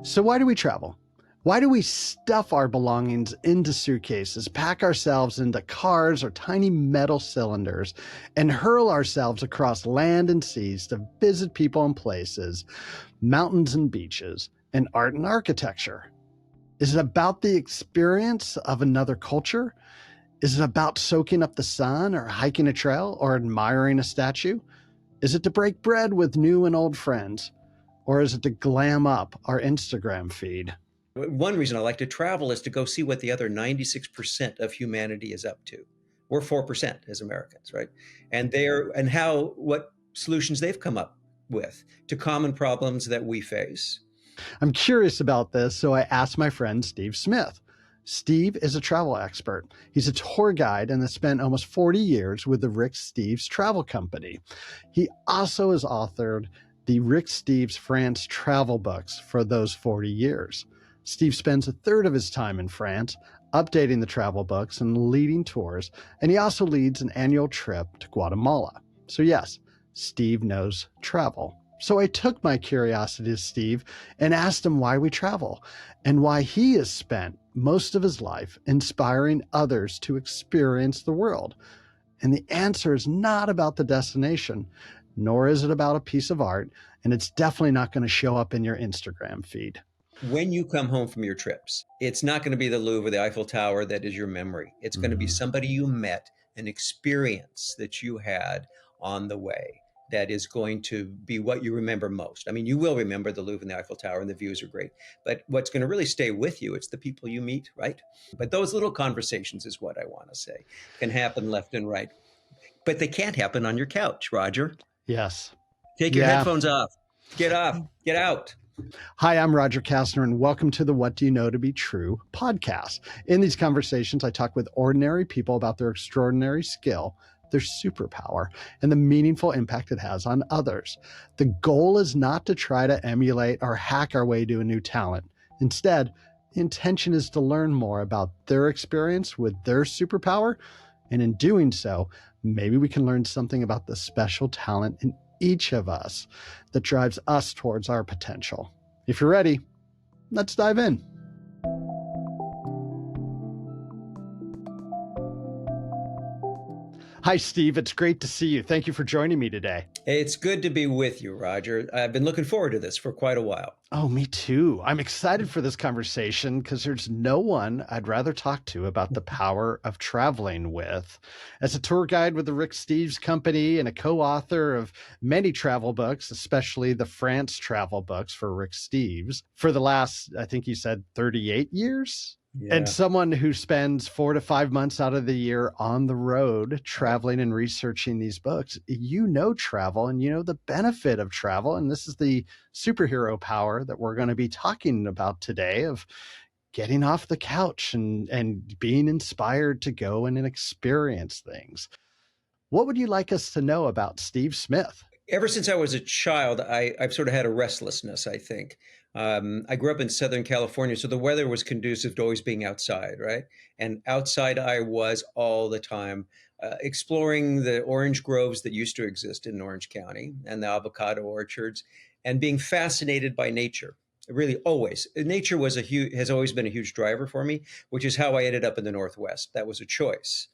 So why do we travel? Why do we stuff our belongings into suitcases, pack ourselves into cars or tiny metal cylinders, and hurl ourselves across land and seas to visit people and places, mountains and beaches, and art and architecture? Is it about the experience of another culture? Is it about soaking up the sun or hiking a trail or admiring a statue? Is it to break bread with new and old friends? Or is it to glam up our Instagram feed? One reason I like to travel is to go see what the other 96% of humanity is up to. We're 4% as Americans, right? And what solutions they've come up with to common problems that we face. I'm curious about this, so I asked my friend Steve Smith. Steve is a travel expert. He's a tour guide and has spent almost 40 years with the Rick Steves Travel Company. He also has authored the Rick Steves France travel books for those 40 years. Steve spends a third of his time in France, updating the travel books and leading tours, and he also leads an annual trip to Guatemala. So yes, Steve knows travel. So I took my curiosity to Steve and asked him why we travel and why he has spent most of his life inspiring others to experience the world. And the answer is not about the destination, nor is it about a piece of art, and it's definitely not going to show up in your Instagram feed. When you come home from your trips, it's not going to be the Louvre or the Eiffel Tower that is your memory. It's going to be somebody you met, an experience that you had on the way that is going to be what you remember most. I mean, you will remember the Louvre and the Eiffel Tower, and the views are great. But what's going to really stay with you, it's the people you meet, right? But those little conversations is what I want to say can happen left and right. But they can't happen on your couch, Roger. Yes. Take your headphones off. Get up. Get out. Hi, I'm Roger Kastner, and welcome to the What Do You Know to Be True podcast. In these conversations, I talk with ordinary people about their extraordinary skill, their superpower, and the meaningful impact it has on others. The goal is not to try to emulate or hack our way to a new talent. Instead, the intention is to learn more about their experience with their superpower, and in doing so, maybe we can learn something about the special talent in each of us that drives us towards our potential. If you're ready, let's dive in. Hi, Steve. It's great to see you. Thank you for joining me today. It's good to be with you, Roger. I've been looking forward to this for quite a while. Oh, me too. I'm excited for this conversation because there's no one I'd rather talk to about the power of traveling with. As a tour guide with the Rick Steves Company and a co-author of many travel books, especially the France travel books for Rick Steves, for the last, I think you said 38 years? Yeah. And someone who spends 4 to 5 months out of the year on the road traveling and researching these books, you know travel and you know the benefit of travel. And this is the superhero power that we're going to be talking about today of getting off the couch and being inspired to go and experience things. What would you like us to know about Steve Smith? Ever since I was a child, I've sort of had a restlessness, I think. I grew up in Southern California, so the weather was conducive to always being outside, right? And outside I was all the time, exploring the orange groves that used to exist in Orange County and the avocado orchards and being fascinated by nature. Really, always. Nature has always been a huge driver for me, which is how I ended up in the Northwest. That was a choice,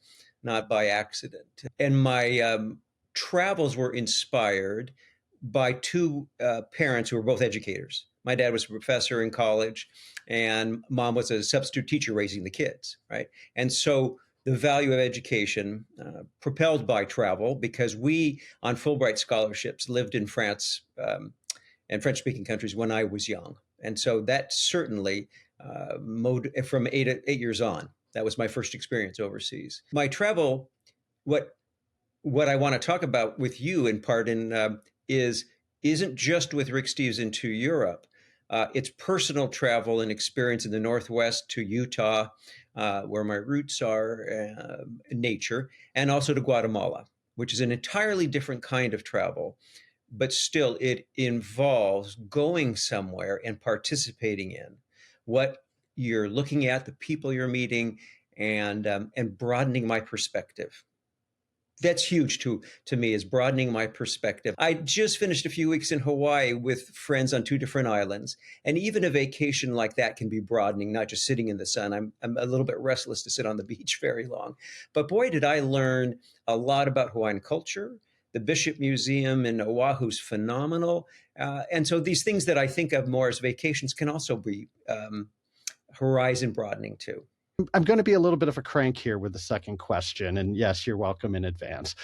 not by accident. And my travels were inspired by two parents who were both educators. My dad was a professor in college, and mom was a substitute teacher raising the kids, right? And so the value of education propelled by travel, because we, on Fulbright scholarships, lived in France and French-speaking countries when I was young. And so that certainly from 8 years on, that was my first experience overseas. My travel, what I want to talk about with you in part isn't just with Rick Steves into Europe. It's personal travel and experience in the Northwest to Utah, where my roots are, nature, and also to Guatemala, which is an entirely different kind of travel. But still, it involves going somewhere and participating in what you're looking at, the people you're meeting, and broadening my perspective. That's huge to me, is broadening my perspective. I just finished a few weeks in Hawaii with friends on two different islands, and even a vacation like that can be broadening, not just sitting in the sun. I'm a little bit restless to sit on the beach very long, but boy, did I learn a lot about Hawaiian culture. The Bishop Museum in Oahu's phenomenal, and so these things that I think of more as vacations can also be horizon broadening too. I'm going to be a little bit of a crank here with the second question. And yes, you're welcome in advance.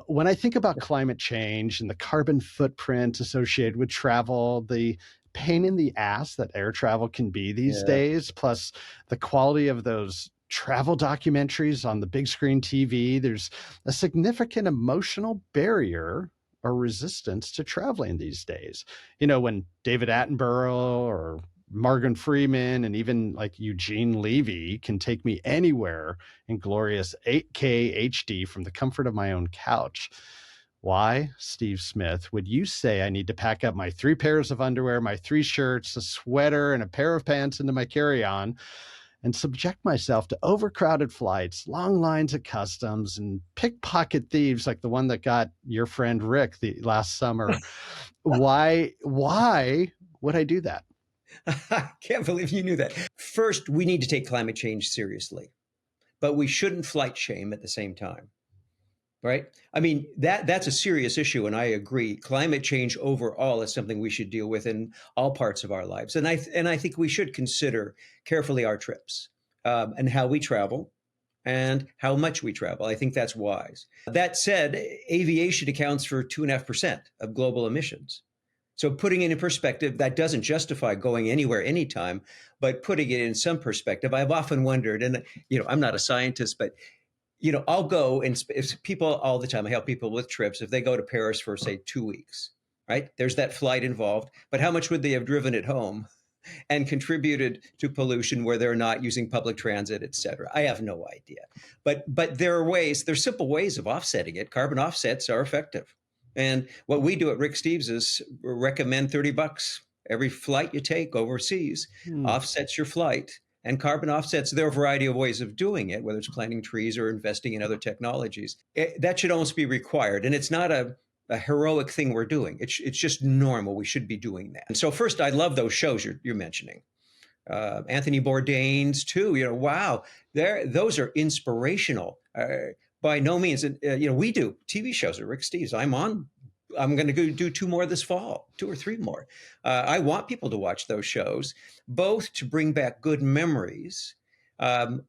When I think about climate change and the carbon footprint associated with travel, the pain in the ass that air travel can be these Yeah. days, plus the quality of those travel documentaries on the big screen TV, there's a significant emotional barrier or resistance to traveling these days. You know, when David Attenborough or Morgan Freeman and even like Eugene Levy can take me anywhere in glorious 8K HD from the comfort of my own couch. Why, Steve Smith, would you say I need to pack up my 3 pairs of underwear, my 3 shirts, a sweater, and a pair of pants into my carry-on and subject myself to overcrowded flights, long lines at customs, and pickpocket thieves like the one that got your friend Rick the last summer? Why would I do that? I can't believe you knew that. First, we need to take climate change seriously, but we shouldn't flight shame at the same time, right? I mean, that's a serious issue, and I agree. Climate change overall is something we should deal with in all parts of our lives, and I think we should consider carefully our trips, and how we travel and how much we travel. I think that's wise. That said, aviation accounts for 2.5% of global emissions. So putting it in perspective, that doesn't justify going anywhere anytime, but putting it in some perspective, I've often wondered, and I'm not a scientist, but I'll go, and if people all the time, I help people with trips, if they go to Paris for say 2 weeks, right? There's that flight involved, but how much would they have driven at home and contributed to pollution where they're not using public transit, et cetera? I have no idea. But there's simple ways of offsetting it. Carbon offsets are effective. And what we do at Rick Steves is recommend $30 every flight you take overseas offsets your flight. And carbon offsets, there are a variety of ways of doing it, whether it's planting trees or investing in other technologies. That should almost be required. And it's not a heroic thing we're doing. It's just normal. We should be doing that. And so first, I love those shows you're mentioning. Anthony Bourdain's too. Wow, those are inspirational. By no means, we do TV shows at Rick Steves. I'm going to go do 2 more this fall, 2 or 3 more. I want people to watch those shows, both to bring back good memories, and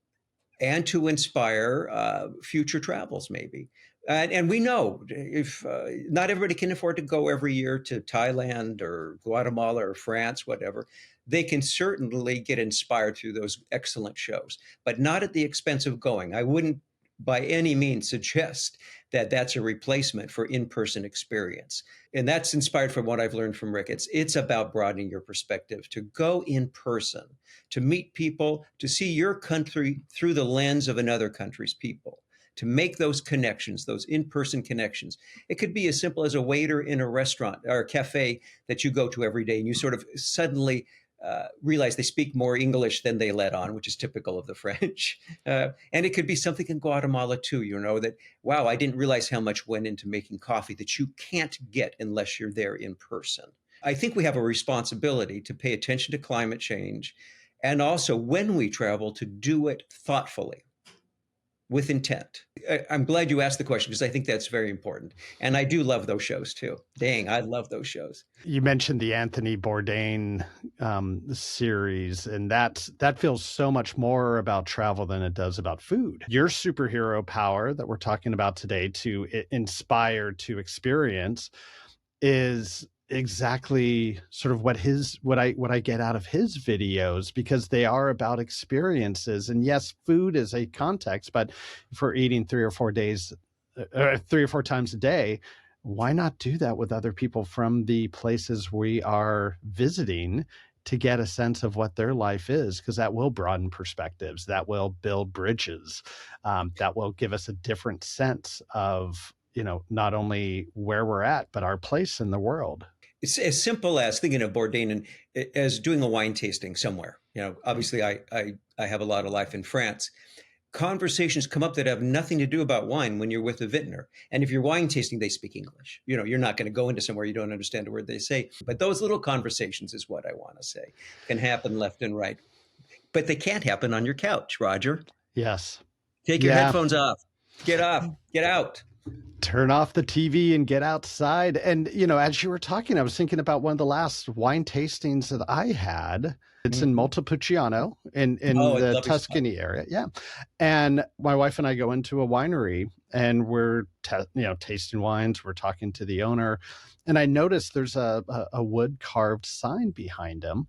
to inspire future travels, maybe. And we know if not everybody can afford to go every year to Thailand or Guatemala or France, whatever, they can certainly get inspired through those excellent shows, but not at the expense of going. I wouldn't by any means suggest that that's a replacement for in-person experience. And that's inspired from what I've learned from Rick. It's about broadening your perspective, to go in person, to meet people, to see your country through the lens of another country's people, to make those connections, those in-person connections. It could be as simple as a waiter in a restaurant or a cafe that you go to every day, and you sort of suddenly realize they speak more English than they let on, which is typical of the French. And it could be something in Guatemala too, that, wow, I didn't realize how much went into making coffee that you can't get unless you're there in person. I think we have a responsibility to pay attention to climate change, and also when we travel to do it thoughtfully, with intent. I'm glad you asked the question, because I think that's very important. And I do love those shows too. Dang, I love those shows. You mentioned the Anthony Bourdain series, and that feels so much more about travel than it does about food. Your superhero power that we're talking about today, to inspire, to experience, is exactly sort of what I get out of his videos, because they are about experiences. And yes, food is a context, but if we're eating 3 or 4 days, 3 or 4 times a day, why not do that with other people from the places we are visiting, to get a sense of what their life is? Because that will broaden perspectives, that will build bridges, that will give us a different sense of, not only where we're at, but our place in the world. It's as simple as thinking of Bourdain and as doing a wine tasting somewhere. Obviously I have a lot of life in France. conversations come up that have nothing to do about wine when you're with a vintner. And if you're wine tasting, they speak English. You're not going to go into somewhere you don't understand a word they say. But those little conversations is what I want to say can happen left and right. But they can't happen on your couch, Roger. Yes. Take your Yeah. headphones off. Get up. Get out. Turn off the TV and get outside. And, as you were talking, I was thinking about one of the last wine tastings that I had. It's in Montepulciano in the Tuscany spot. Area. Yeah. And my wife and I go into a winery and we're, tasting wines. We're talking to the owner. And I noticed there's a wood carved sign behind him,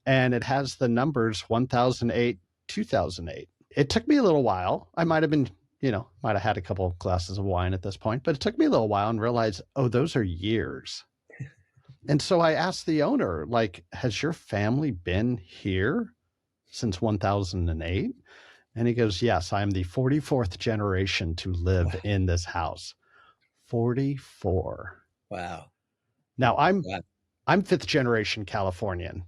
and it has the numbers 1008, 2008. It took me a little while. I might have been, might have had a couple glasses of wine at this point, but it took me a little while and realized, oh, those are years. And so I asked the owner, like, has your family been here since 1008? And he goes, yes, I'm the 44th generation to live in this house. 44. Wow. Now I'm fifth generation Californian.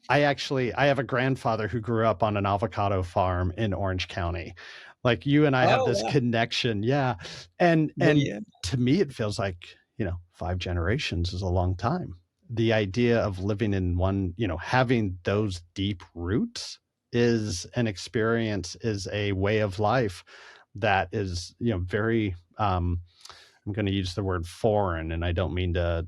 I have a grandfather who grew up on an avocado farm in Orange County. Like, you and I have this connection. Yeah. And to me, it feels like, 5 generations is a long time. The idea of living in one, having those deep roots is an experience, is a way of life that is, very, I'm going to use the word foreign, and I don't mean to,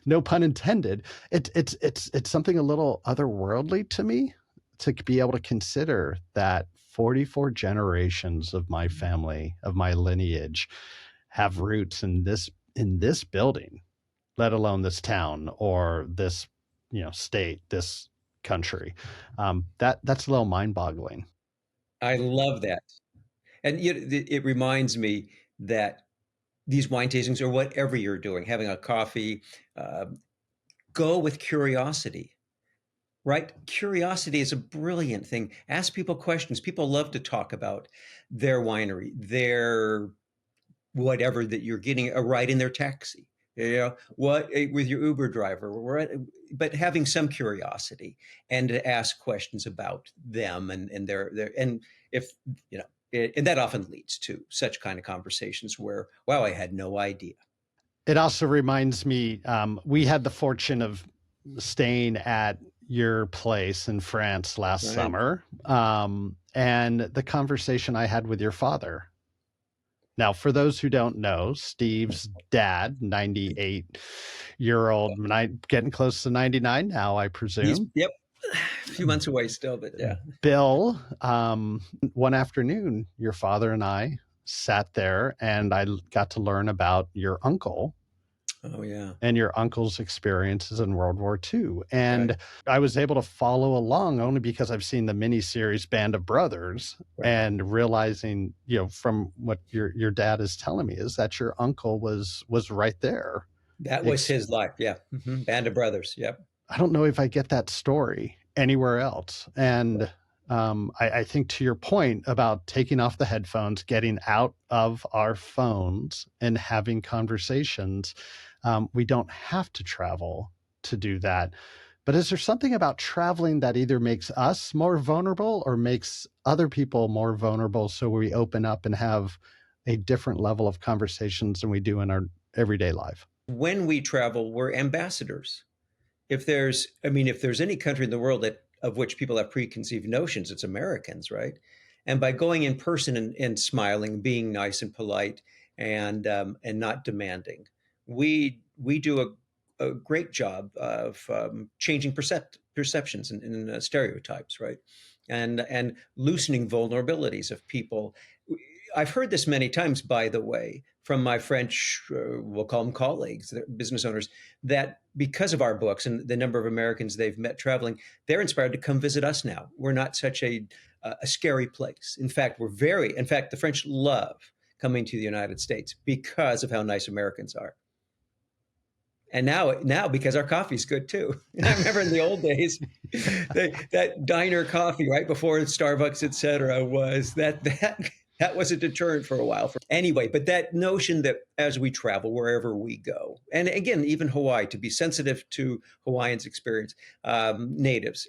no pun intended. It's something a little otherworldly to me, to be able to consider that 44 generations of my family, of my lineage, have roots in this building, let alone this town or this, state, this country. That's a little mind-boggling. I love that. And it reminds me that these wine tastings, or whatever you're doing, having a coffee, go with curiosity, right? Curiosity is a brilliant thing. Ask people questions. People love to talk about their winery, their whatever that you're getting a ride in their taxi, what with your Uber driver, but having some curiosity and to ask questions about them and their and if and that often leads to such kind of conversations where, wow, I had no idea. It also reminds me, we had the fortune of staying at your place in France last summer, and the conversation I had with your father. Now, for those who don't know, Steve's dad, 98-year-old, getting close to 99 now, I presume. Yep. A few months away still, but yeah. Bill, one afternoon, your father and I sat there and I got to learn about your uncle. Oh, yeah. And your uncle's experiences in World War II. And I was able to follow along only because I've seen the miniseries Band of Brothers, and realizing, from what your dad is telling me, is that your uncle was right there. That was his life. Yeah. Mm-hmm. Band of Brothers. Yep. I don't know if I get that story anywhere else. And I think, to your point about taking off the headphones, getting out of our phones and having conversations, we don't have to travel to do that. But is there something about traveling that either makes us more vulnerable or makes other people more vulnerable, so we open up and have a different level of conversations than we do in our everyday life? When we travel, we're ambassadors. If there's any country in the world of which people have preconceived notions, it's Americans, right? And by going in person and smiling, being nice and polite, and not demanding, we do a great job of changing perceptions and stereotypes, right? And loosening vulnerabilities of people. I've heard this many times, by the way, from my French, we'll call them colleagues, business owners, that because of our books and the number of Americans they've met traveling, they're inspired to come visit us now. We're not such a scary place. In fact, the French love coming to the United States because of how nice Americans are. And now because our coffee's good too. I remember in the old days, that diner coffee right before Starbucks, et cetera, was that was a deterrent for a while. Anyway, but that notion that as we travel, wherever we go, and again, even Hawaii, to be sensitive to Hawaiians' experience, natives,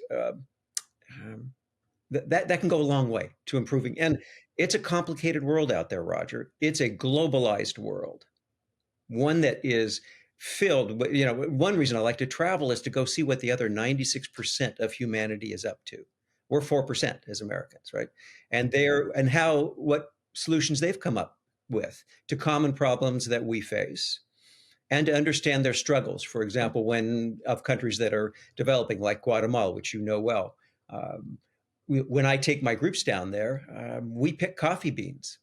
that can go a long way to improving. And it's a complicated world out there, Roger. It's a globalized world, one that is filled with, one reason I like to travel is to go see what the other 96% of humanity is up to. We're 4% as Americans, right? And what solutions they've come up with to common problems that we face, and to understand their struggles. For example, when of countries that are developing, like Guatemala, which you know well. When I take my groups down there, we pick coffee beans,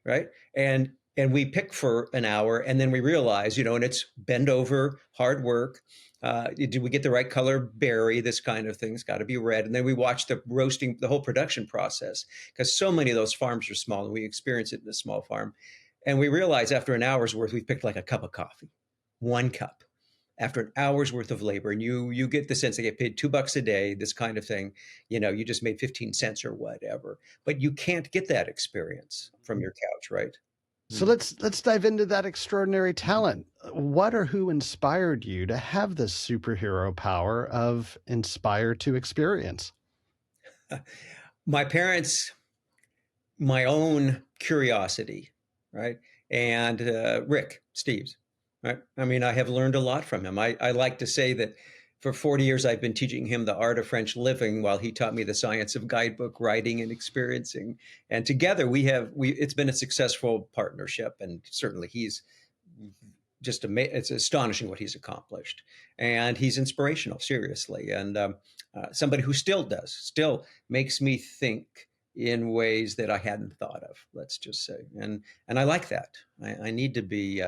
right? And we pick for an hour, and then we realize, and it's bend over, hard work. Did we get the right color berry? This kind of thing's got to be red. And then we watch the roasting, the whole production process, because so many of those farms are small, and we experience it in a small farm. And we realize after an hour's worth, we've picked like a cup of coffee, 1 cup. After an hour's worth of labor, and you get the sense they get paid $2 a day, this kind of thing. You just made 15 cents or whatever, but you can't get that experience from your couch, right? So let's dive into that extraordinary talent. What or who inspired you to have this superhero power of inspire to experience? My parents, my own curiosity, right? And Rick Steves, right? I mean, I have learned a lot from him. I like to say that for 40 years, I've been teaching him the art of French living while he taught me the science of guidebook writing and experiencing. And together it's been a successful partnership. And certainly he's just it's astonishing what he's accomplished. And he's inspirational, seriously. And somebody who still makes me think in ways that I hadn't thought of, let's just say. And I like that. I need to be,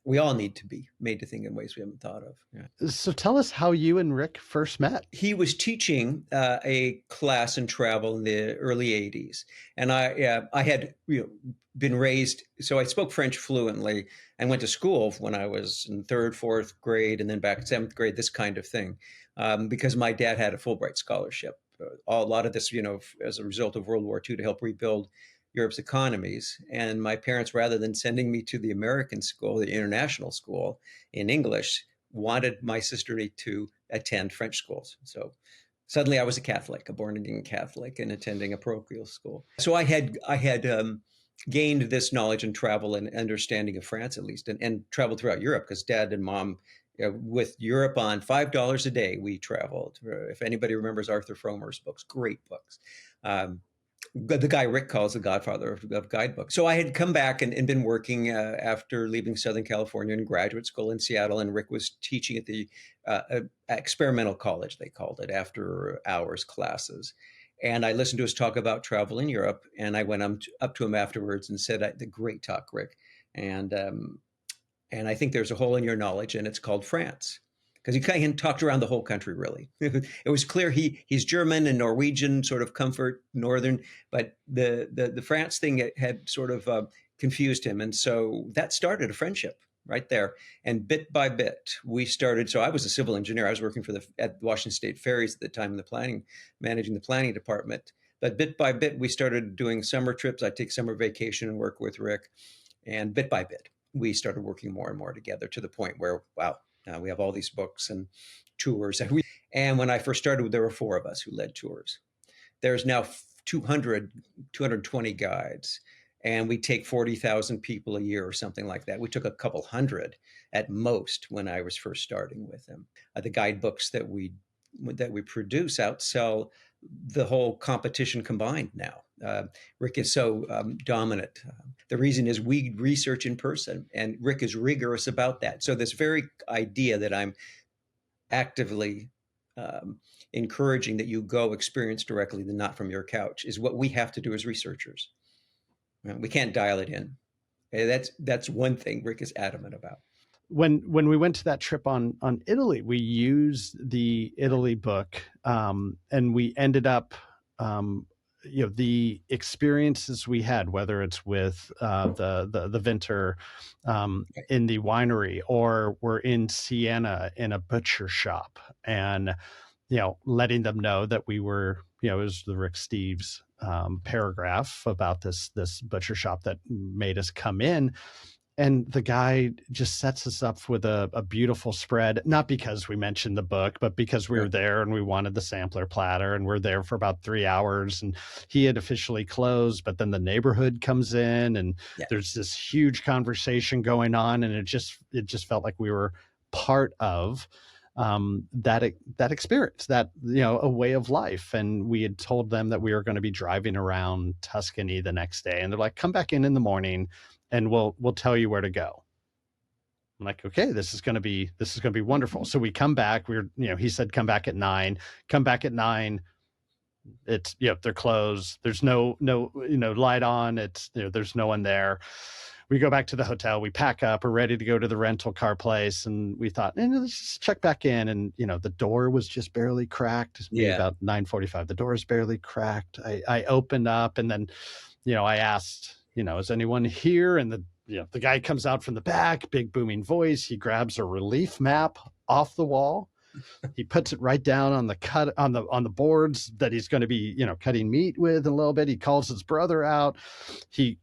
we all need to be made to think in ways we haven't thought of. Yeah. So tell us how you and Rick first met. He was teaching a class in travel in the early 80s. And I had been raised, so I spoke French fluently and went to school when I was in 3rd, 4th grade, and then back in 7th grade, this kind of thing, because my dad had a Fulbright scholarship. A lot of this, as a result of World War II, to help rebuild Europe's economies. And my parents, rather than sending me to the American school, the international school in English, wanted my sister to attend French schools. So suddenly I was a Catholic, a born-again Catholic, and attending a parochial school. So I had gained this knowledge and travel and understanding of France, at least, and traveled throughout Europe, because Dad and Mom, with Europe on $5 a day, we traveled. If anybody remembers Arthur Fromer's books, great books. The guy Rick calls the godfather of guidebooks. So I had come back and been working after leaving Southern California in graduate school in Seattle, and Rick was teaching at the experimental college, they called it, after hours classes. And I listened to his talk about travel in Europe, and I went up to him afterwards and said, "The great talk, Rick. And I think there's a hole in your knowledge, and it's called France." Because he kind of talked around the whole country, really. It was clear he's German and Norwegian, sort of comfort, northern, but the France thing had sort of confused him. And so that started a friendship right there. And bit by bit, we started. So I was a civil engineer. I was working at Washington State Ferries at the time in managing the planning department. But bit by bit, we started doing summer trips. I'd take summer vacation and work with Rick. And bit by bit, we started working more and more together, to the point where, wow, we have all these books and tours. And when I first started, there were 4 of us who led tours. There's now 220 guides, and we take 40,000 people a year or something like that. We took a couple hundred at most when I was first starting with them. The guidebooks that we produce outsell the whole competition combined now. Rick is so dominant. The reason is we research in person, and Rick is rigorous about that. So this very idea that I'm actively encouraging that you go experience directly, not from your couch, is what we have to do as researchers. We can't dial it in. That's one thing Rick is adamant about. When we went to that trip on Italy, we used the Italy book, and we ended up, the experiences we had, whether it's with the vintner in the winery, or we're in Siena in a butcher shop, and letting them know that we were, it was the Rick Steves paragraph about this butcher shop that made us come in. And the guy just sets us up with a beautiful spread, not because we mentioned the book, but because we Sure. were there and we wanted the sampler platter, and we're there for about 3 hours, and he had officially closed, but then the neighborhood comes in and Yeah. there's this huge conversation going on, and it just felt like we were part of that experience, that, a way of life. And we had told them that we were going to be driving around Tuscany the next day, and they're like, come back in the morning and we'll tell you where to go. I'm like, okay, this is going to be wonderful. So we come back. He said, come back at 9. Come back at 9. It's, they're closed. There's no light on. It's, there's no one there. We go back to the hotel. We pack up. We're ready to go to the rental car place, and we thought, let's just check back in. And the door was just barely cracked. It's maybe Yeah. about 9:45. The door is barely cracked. I opened up, and then I asked, is anyone here? And the guy comes out from the back, big booming voice. He grabs a relief map off the wall. He puts it right down on the boards that he's going to be, cutting meat with in a little bit. He calls his brother out. He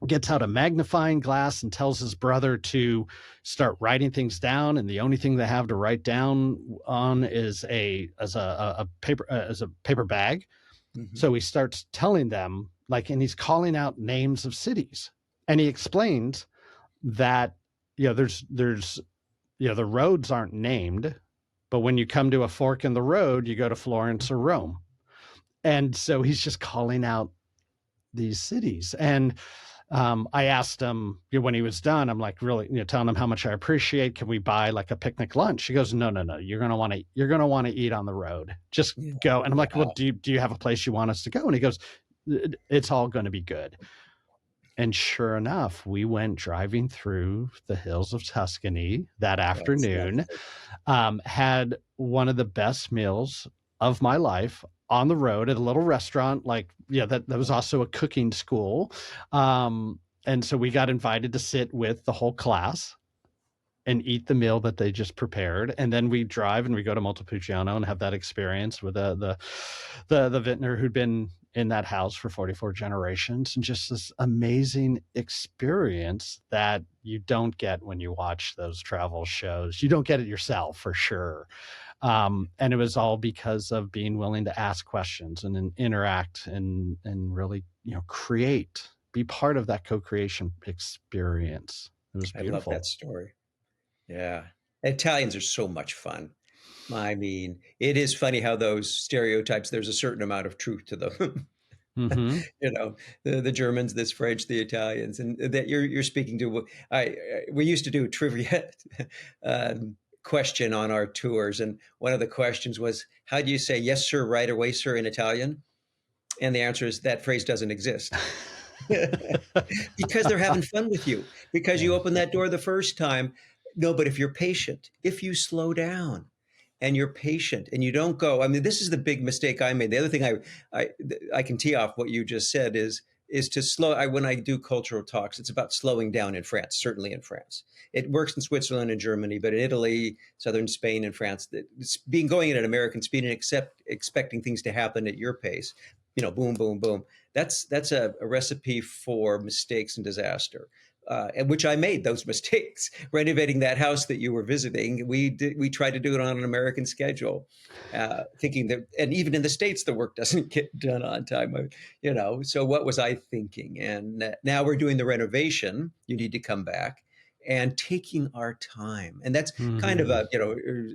gets out a magnifying glass and tells his brother to start writing things down. And the only thing they have to write down on is a paper bag. Mm-hmm. So he starts telling them, and he's calling out names of cities, and he explains that there's the roads aren't named, but when you come to a fork in the road, you go to Florence or Rome. And so he's just calling out these cities. And I asked him, when he was done, I'm like, really, telling him how much I appreciate. Can we buy like a picnic lunch? He goes, no. You're gonna want to eat on the road. Just go. And I'm like, well, do you have a place you want us to go? And he goes, it's all going to be good. And sure enough, we went driving through the hills of Tuscany that afternoon, had one of the best meals of my life on the road at a little restaurant. That was also a cooking school. And so we got invited to sit with the whole class and eat the meal that they just prepared. And then we drive and we go to Montepulciano and have that experience with the vintner who'd been in that house for 44 generations, and just this amazing experience that you don't get when you watch those travel shows. You don't get it yourself, for sure. And it was all because of being willing to ask questions and interact and really, create, be part of that co-creation experience. It was beautiful. I love that story. Yeah. Italians are so much fun. I mean, it is funny how those stereotypes, there's a certain amount of truth to them. Mm-hmm. The Germans, this French, the Italians, and that you're speaking to. We used to do a trivia question on our tours, and one of the questions was, how do you say yes sir, right away sir in Italian? And the answer is, that phrase doesn't exist. Because they're having fun with you, because you open that door the first time. No, but if you're patient, if you slow down and you're patient and you don't go, I mean, this is the big mistake I made. The other thing I can tee off what you just said is to slow. When I do cultural talks, it's about slowing down in France, certainly in France. It works in Switzerland and Germany, but in Italy, southern Spain and France, going at an American speed and expecting things to happen at your pace, boom, boom, boom. That's a recipe for mistakes and disaster. And which I made those mistakes renovating that house that you were visiting. We tried to do it on an American schedule, thinking that, and even in the States, the work doesn't get done on time. So what was I thinking? And now we're doing the renovation. You need to come back and taking our time, and that's kind of a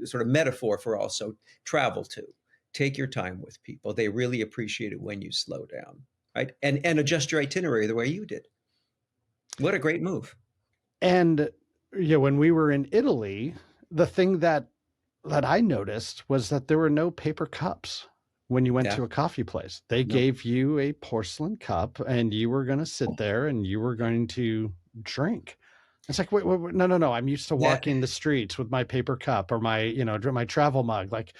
sort of metaphor for also travel too. Take your time with people. They really appreciate it when you slow down, right? And adjust your itinerary the way you did. What a great move. And when we were in Italy, the thing that I noticed was that there were no paper cups when you went to a coffee place. They gave you a porcelain cup, and you were going to sit there and you were going to drink. It's like, wait, no. I'm used to walking the streets with my paper cup or my, my travel mug. Like,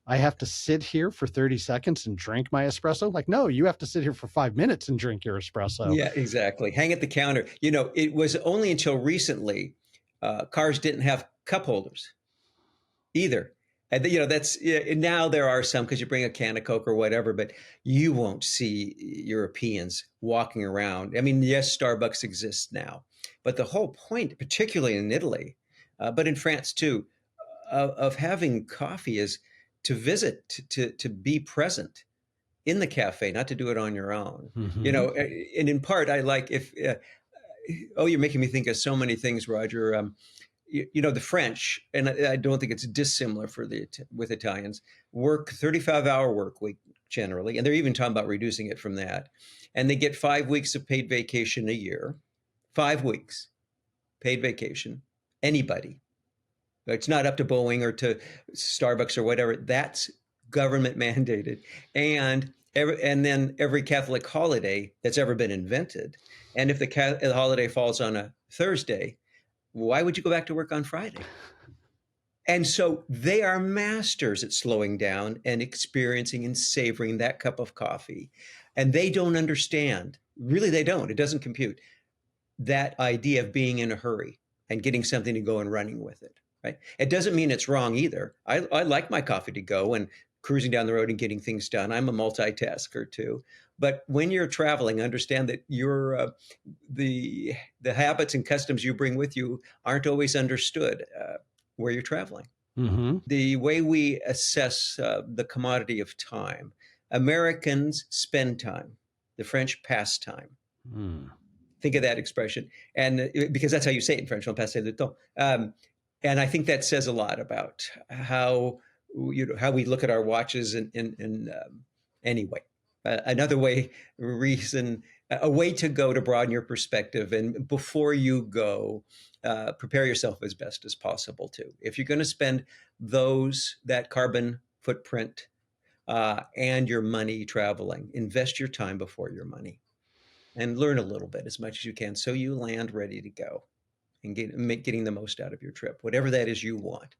I have to sit here for 30 seconds and drink my espresso. Like, no, you have to sit here for 5 minutes and drink your espresso. Yeah, exactly. Hang at the counter. It was only until recently cars didn't have cup holders either. And that's, yeah, now there are some because you bring a can of Coke or whatever, but you won't see Europeans walking around. I mean, yes, Starbucks exists now, but the whole point, particularly in Italy, but in France too, of having coffee is to visit, to be present in the cafe, not to do it on your own. Hmm. And in part, I like if. Oh, you're making me think of so many things, Roger. The French, and I don't think it's dissimilar with Italians, work 35-hour work week generally, and they're even talking about reducing it from that. And they get 5 weeks of paid vacation a year. 5 weeks paid vacation. Anybody. It's not up to Boeing or to Starbucks or whatever. That's government mandated. And then every Catholic holiday that's ever been invented. And if the holiday falls on a Thursday, why would you go back to work on Friday? And so they are masters at slowing down and experiencing and savoring that cup of coffee. And they don't understand, really, they don't, it doesn't compute that idea of being in a hurry and getting something to go and running with it. Right? It doesn't mean it's wrong either. I like my coffee to go and cruising down the road and getting things done. I'm a multitasker too. But when you're traveling, understand that the habits and customs you bring with you aren't always understood where you're traveling. Hmm. The way we assess the commodity of time, Americans spend time, the French pass time. Mm. Think of that expression, and because that's how you say it in French, on passer le temps. And I think that says a lot about how how we look at our watches. Anyway, another reason, a way to go to broaden your perspective, and before you go, prepare yourself as best as possible too. If you're going to spend that carbon footprint and your money traveling, invest your time before your money and learn a little bit as much as you can so you land ready to go and getting the most out of your trip, whatever that is you want.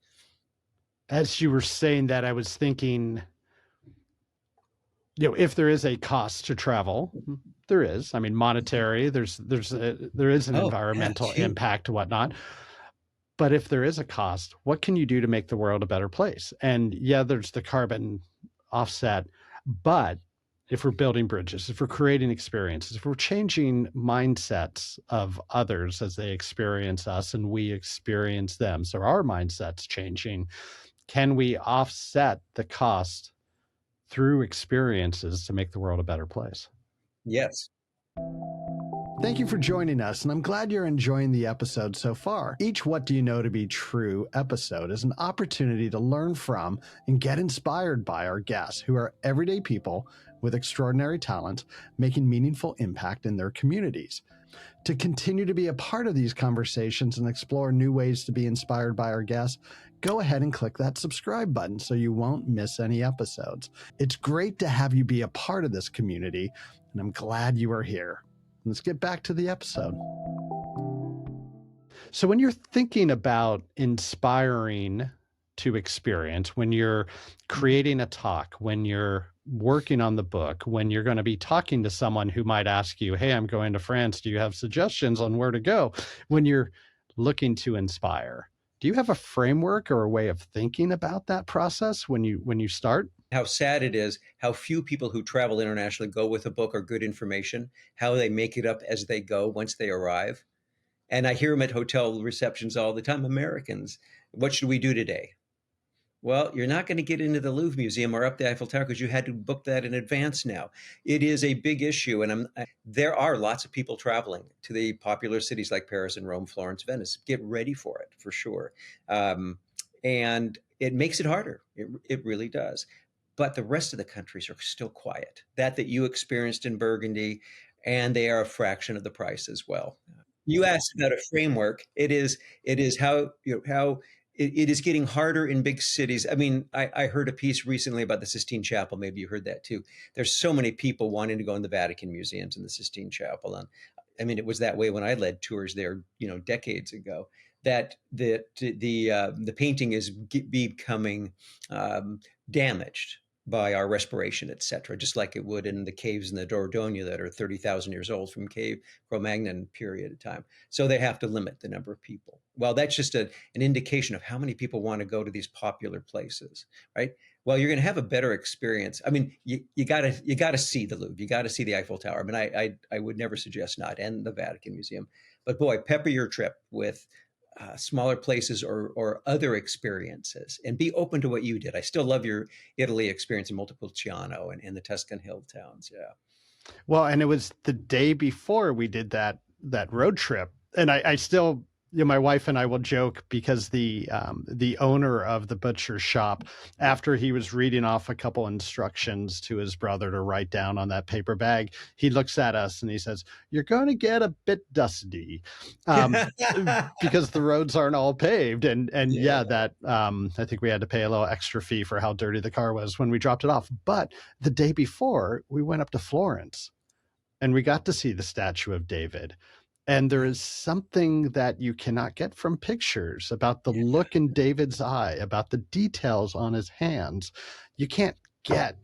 As you were saying that, I was thinking, if there is a cost to travel, there is. I mean, monetary. There is an Oh, yeah, environmental huge. impact, whatnot. But if there is a cost, what can you do to make the world a better place? And yeah, there's the carbon offset, but if we're building bridges, if we're creating experiences, if we're changing mindsets of others as they experience us and we experience them, so our mindset's changing, can we offset the cost through experiences to make the world a better place? Yes. Thank you for joining us, and I'm glad you're enjoying the episode so far. Each What Do You Know to Be True episode is an opportunity to learn from and get inspired by our guests, who are everyday people with extraordinary talent, making meaningful impact in their communities. To continue to be a part of these conversations and explore new ways to be inspired by our guests, go ahead and click that subscribe button so you won't miss any episodes. It's great to have you be a part of this community, and I'm glad you are here. Let's get back to the episode. So when you're thinking about inspiring to experience, when you're creating a talk, when you're working on the book, when you're going to be talking to someone who might ask you, hey, I'm going to France, do you have suggestions on where to go? When you're looking to inspire, do you have a framework or a way of thinking about that process when you start? How sad it is how few people who travel internationally go with a book or good information, how they make it up as they go once they arrive. And I hear them at hotel receptions all the time. Americans, what should we do today? Well, you're not going to get into the Louvre Museum or up the Eiffel Tower because you had to book that in advance now. It is a big issue. And there are lots of people traveling to the popular cities like Paris and Rome, Florence, Venice. Get ready for it, for sure. And it makes it harder. It really does. But the rest of the countries are still quiet. That you experienced in Burgundy, and they are a fraction of the price as well. You asked about a framework. It is how it is getting harder in big cities. I mean, I heard a piece recently about the Sistine Chapel. Maybe you heard that too. There's so many people wanting to go in the Vatican museums and the Sistine Chapel, and I mean, it was that way when I led tours there, decades ago. That the painting is becoming damaged. by our respiration, et cetera, just like it would in the caves in the Dordogne that are 30,000 years old from cave Cro-Magnon period of time. So they have to limit the number of people. Well, that's just an indication of how many people want to go to these popular places, right? Well, you're going to have a better experience. I mean, you gotta see the Louvre, you got to see the Eiffel Tower. I mean, I would never suggest not, and the Vatican Museum, but boy, pepper your trip with smaller places or other experiences, and be open to what you did. I still love your Italy experience in Montepulciano and the Tuscan hill towns. Yeah. Well, and it was the day before we did that road trip, and I still, my wife and I will joke because the owner of the butcher shop, after he was reading off a couple instructions to his brother to write down on that paper bag, he looks at us and he says, "You're going to get a bit dusty," um, because the roads aren't all paved, and Yeah. yeah, that I think we had to pay a little extra fee for how dirty the car was when we dropped it off. But the day before, we went up to Florence and we got to see the statue of David. And there is something that you cannot get from pictures about the Yeah. look in David's eye, about the details on his hands. You can't get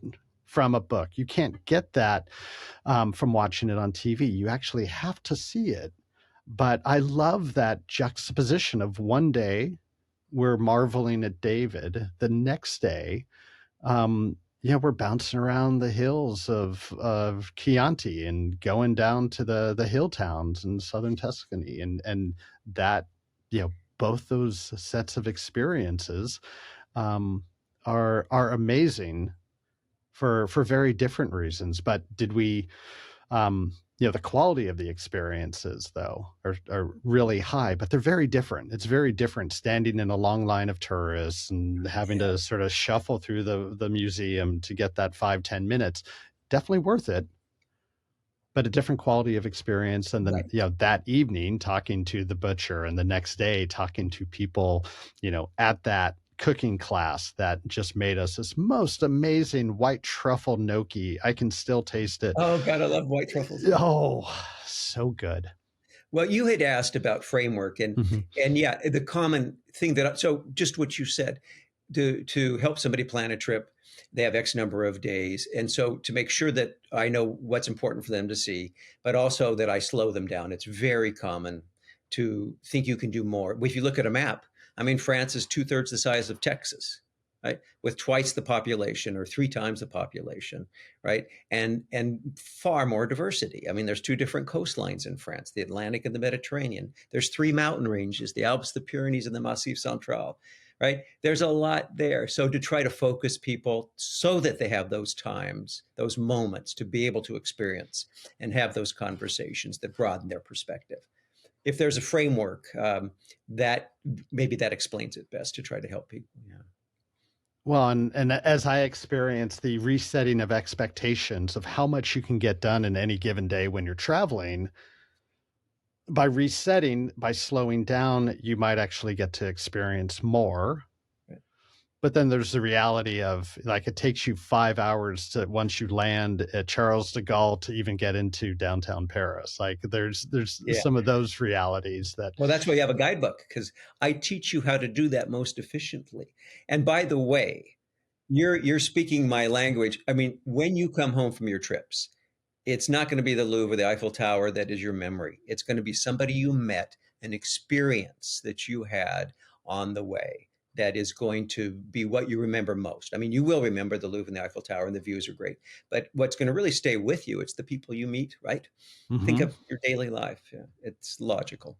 from a book. You can't get that from watching it on TV. You actually have to see it. But I love that juxtaposition of one day we're marveling at David, the next day yeah, we're bouncing around the hills of Chianti and going down to the hill towns in southern Tuscany, and that, both those sets of experiences um, are amazing for very different reasons. But did we the quality of the experiences though are really high, but they're very different. It's very different standing in a long line of tourists and having Yeah. to sort of shuffle through the museum to get that 5-10 minutes. Definitely worth it, but a different quality of experience. And then, Right. that evening talking to the butcher, and the next day talking to people, at that cooking class that just made us this most amazing white truffle gnocchi. I can still taste it. Oh God, I love white truffles. Yeah. Oh, so good. Well, you had asked about framework, Mhm. and yeah, the common thing that so just what you said, to help somebody plan a trip, they have X number of days, and so to make sure that I know what's important for them to see, but also that I slow them down. It's very common to think you can do more. If you look at a map, I mean, France is two-thirds the size of Texas, right, with twice the population or three times the population, right, and far more diversity. I mean, there's two different coastlines in France, the Atlantic and the Mediterranean. There's three mountain ranges, the Alps, the Pyrenees, and the Massif Central, right? There's a lot there. So to try to focus people so that they have those times, those moments to be able to experience and have those conversations that broaden their perspective. If there's a framework, that maybe that explains it best to try to help people. Yeah. Well, and as I experience the resetting of expectations of how much you can get done in any given day when you're traveling, by resetting, by slowing down, you might actually get to experience more. Right. But then there's the reality of, like, it takes you 5 hours to, once you land at Charles de Gaulle, to even get into downtown Paris. Like there's Yeah. some of those realities that. Well, that's why you have a guidebook, because I teach you how to do that most efficiently. And by the way, you're speaking my language. I mean, when you come home from your trips, it's not going to be the Louvre or the Eiffel Tower that is your memory. It's going to be somebody you met, an experience that you had on the way that is going to be what you remember most. I mean, you will remember the Louvre and the Eiffel Tower, and the views are great. But what's going to really stay with you, it's the people you meet, right? Think Mhm. of your daily life. Yeah, it's logical.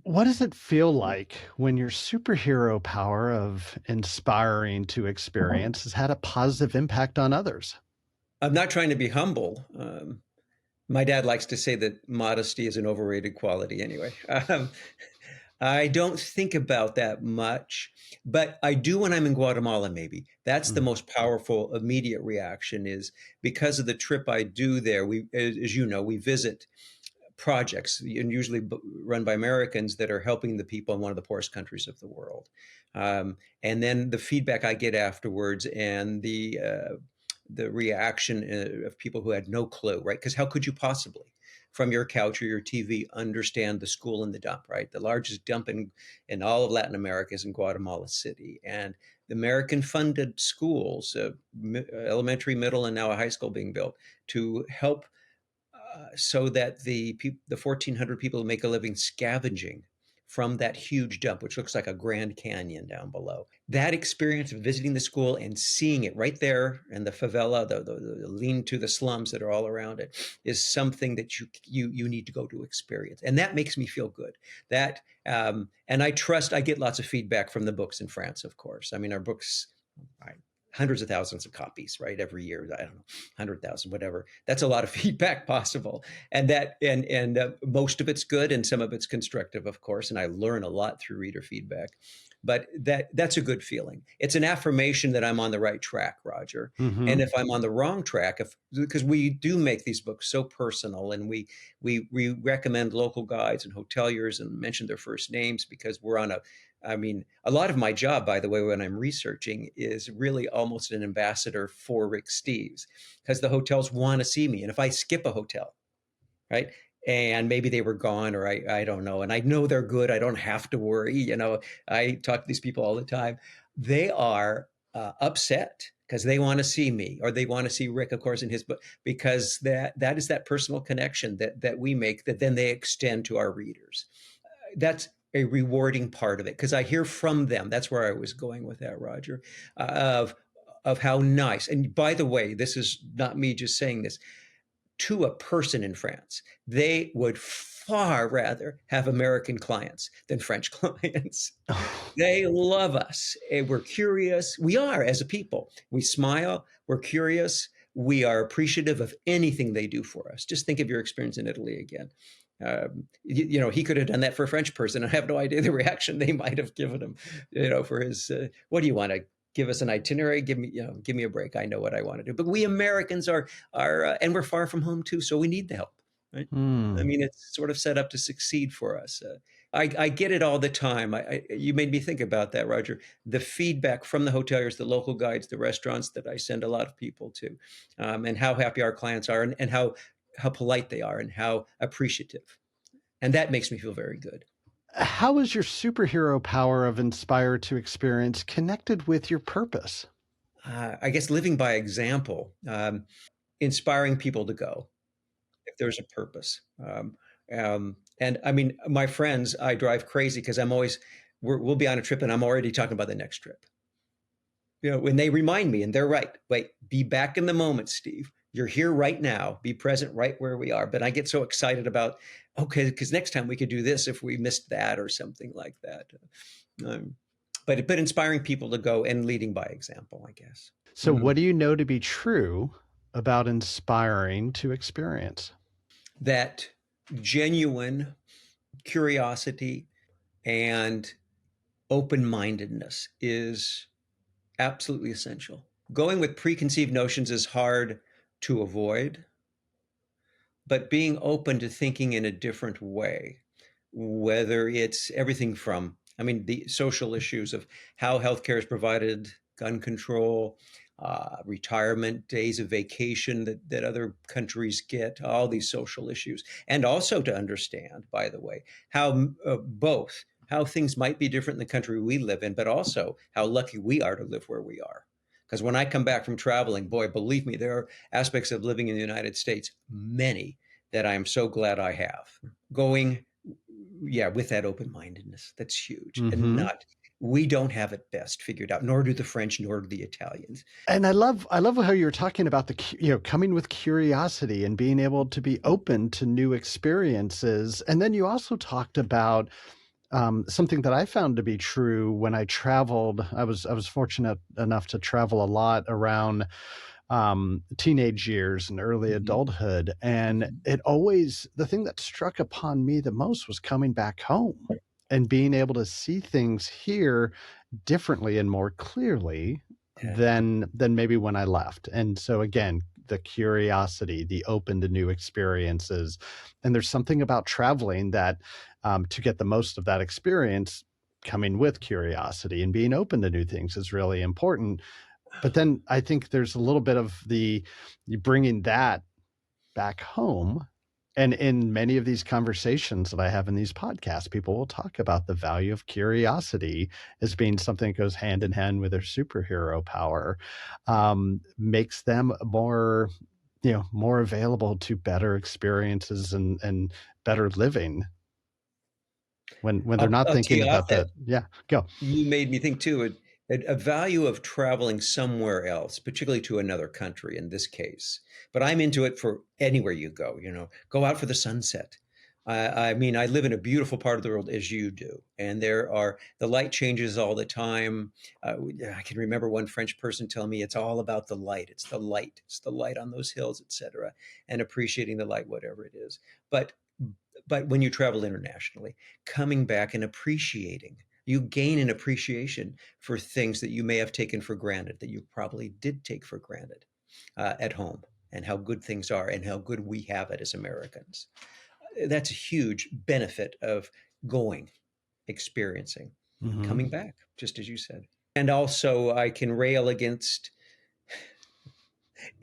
What does it feel like when your superhero power of inspiring to experience has had a positive impact on others? I'm not trying to be humble. My dad likes to say that modesty is an overrated quality anyway. I don't think about that much, but I do when I'm in Guatemala, maybe. That's the Mm. most powerful immediate reaction, is because of the trip I do there. As you know, we visit projects, and usually run by Americans, that are helping the people in one of the poorest countries of the world. And then the feedback I get afterwards, and the reaction of people who had no clue, right? Because how could you possibly, from your couch or your TV, understand the school in the dump, right? The largest dump in all of Latin America is in Guatemala City. And American funded schools, elementary, middle, and now a high school being built to help so that the 1,400 people who make a living scavenging from that huge dump, which looks like a Grand Canyon down below. That experience of visiting the school and seeing it right there in the favela, the lean-to, the slums that are all around it, is something that you need to go to experience, and that makes me feel good. That and I get lots of feedback from the books in France, of course. I mean, our books. I, Hundreds of thousands of copies, right? Every year, I don't know, 100,000, whatever. That's a lot of feedback possible, and most of it's good, and some of it's constructive, of course. And I learn a lot through reader feedback, but that's a good feeling. It's an affirmation that I'm on the right track, Roger. Mm-hmm. And if I'm on the wrong track, because we do make these books so personal, and we recommend local guides and hoteliers and mention their first names because we're on a I mean, a lot of my job, by the way, when I'm researching, is really almost an ambassador for Rick Steves because the hotels want to see me. And if I skip a hotel, right, and maybe they were gone or I don't know, and I know they're good, I don't have to worry. I talk to these people all the time. They are upset because they want to see me or they want to see Rick, of course, in his book, because that is that personal connection that we make that then they extend to our readers. That's a rewarding part of it because I hear from them. That's where I was going with that, Roger, of how nice. And by the way, this is not me just saying this to a person in France. They would far rather have American clients than French clients. They love us. And we're curious. We are as a people. We smile. We're curious. We are appreciative of anything they do for us. Just think of your experience in Italy again. He could have done that for a French person. I have no idea the reaction they might have given him, for his, what do you want to give us an itinerary? Give me a break. I know what I want to do. But we Americans are, and we're far from home too. So we need the help, right? I mean, it's sort of set up to succeed for us. I get it all the time. You made me think about that, Roger. The feedback from the hoteliers, the local guides, the restaurants that I send a lot of people to, and how happy our clients are and how polite they are and how appreciative. And that makes me feel very good. How is your superhero power of inspire to experience connected with your purpose? I guess living by example, inspiring people to go if there's a purpose. And I mean, my friends, I drive crazy because we'll be on a trip and I'm already talking about the next trip. When they remind me, and they're right, wait, be back in the moment, Steve. You're here right now. Be present right where we are. But I get so excited about, okay, because next time we could do this if we missed that or something like that. But inspiring people to go and leading by example, I guess. So what do you know to be true about inspiring to experience? That genuine curiosity and open-mindedness is absolutely essential. Going with preconceived notions is hard to avoid, but being open to thinking in a different way, whether it's everything from, the social issues of how healthcare is provided, gun control, retirement, days of vacation that other countries get, all these social issues. And also to understand, by the way, how how things might be different in the country we live in, but also how lucky we are to live where we are. Because when I come back from traveling, boy, believe me, there are aspects of living in the United States, many, that I am so glad I have. Going, with that open-mindedness, that's huge. And we don't have it best figured out, nor do the French, nor do the Italians. And I love how you're talking about coming with curiosity and being able to be open to new experiences. And then you also talked about something that I found to be true when I traveled. I was fortunate enough to travel a lot around teenage years and early adulthood. And the thing that struck upon me the most was coming back home and being able to see things here differently and more clearly than maybe when I left. And so again, the curiosity, the open to new experiences. And there's something about traveling that to get the most of that experience, coming with curiosity and being open to new things is really important. But then I think there's a little bit of bringing that back home And in many of these conversations that I have in these podcasts, people will talk about the value of curiosity as being something that goes hand in hand with their superhero power, makes them more, more available to better experiences and better living when they're not I'll tee thinking off about that. the, yeah, go. You made me think too, a value of traveling somewhere else, particularly to another country in this case. But I'm into it for anywhere you go, go out for the sunset. I mean, I live in a beautiful part of the world as you do, and the light changes all the time. I can remember one French person telling me it's all about the light. It's the light on those hills, etc., and appreciating the light, whatever it is. But but when you travel internationally, coming back and appreciating, you gain an appreciation for things that you may have taken for granted, that you probably did take for granted at home, and how good things are and how good we have it as Americans. That's a huge benefit of going, experiencing, Hmm. coming back, just as you said. And also, I can rail against